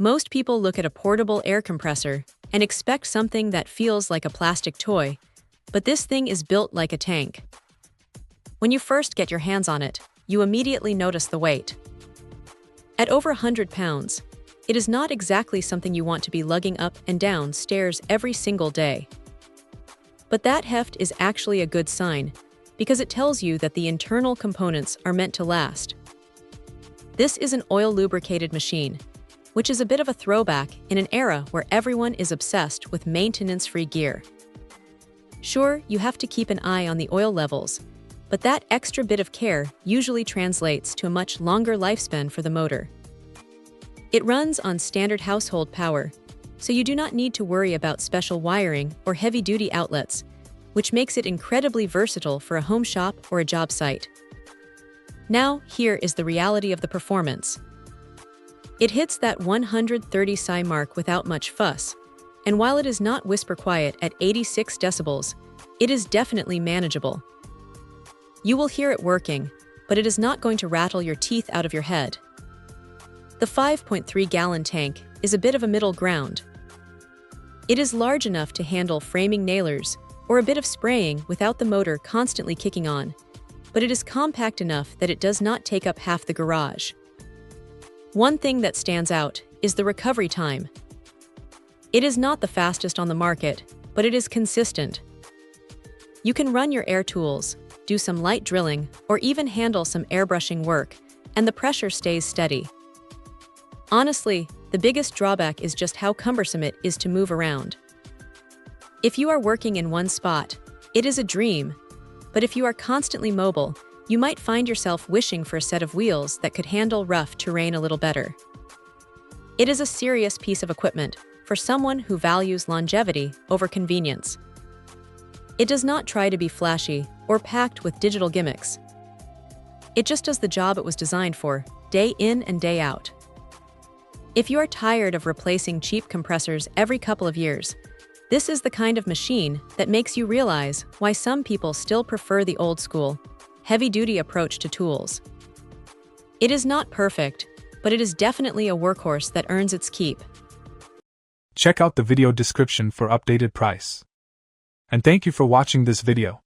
Most people look at a portable air compressor and expect something that feels like a plastic toy, but this thing is built like a tank. When you first get your hands on it, you immediately notice the weight. At over 100 pounds, it is not exactly something you want to be lugging up and down stairs every single day. But that heft is actually a good sign, because it tells you that the internal components are meant to last. This is an oil-lubricated machine, which is a bit of a throwback in an era where everyone is obsessed with maintenance-free gear. Sure, you have to keep an eye on the oil levels, but that extra bit of care usually translates to a much longer lifespan for the motor. It runs on standard household power, so you do not need to worry about special wiring or heavy-duty outlets, which makes it incredibly versatile for a home shop or a job site. Now, here is the reality of the performance. It hits that 130 psi mark without much fuss, and while it is not whisper quiet at 86 decibels, it is definitely manageable. You will hear it working, but it is not going to rattle your teeth out of your head. The 5.3-gallon tank is a bit of a middle ground. It is large enough to handle framing nailers or a bit of spraying without the motor constantly kicking on, but it is compact enough that it does not take up half the garage. One thing that stands out is the recovery time. It is not the fastest on the market, but it is consistent. You can run your air tools, do some light drilling, or even handle some airbrushing work, and the pressure stays steady. Honestly, the biggest drawback is just how cumbersome it is to move around. If you are working in one spot, it is a dream, but if you are constantly mobile, you might find yourself wishing for a set of wheels that could handle rough terrain a little better. It is a serious piece of equipment for someone who values longevity over convenience. It does not try to be flashy or packed with digital gimmicks. It just does the job it was designed for, day in and day out. If you are tired of replacing cheap compressors every couple of years, this is the kind of machine that makes you realize why some people still prefer the old-school, heavy-duty approach to tools. It is not perfect, but it is definitely a workhorse that earns its keep. Check out the video description for updated price. And thank you for watching this video.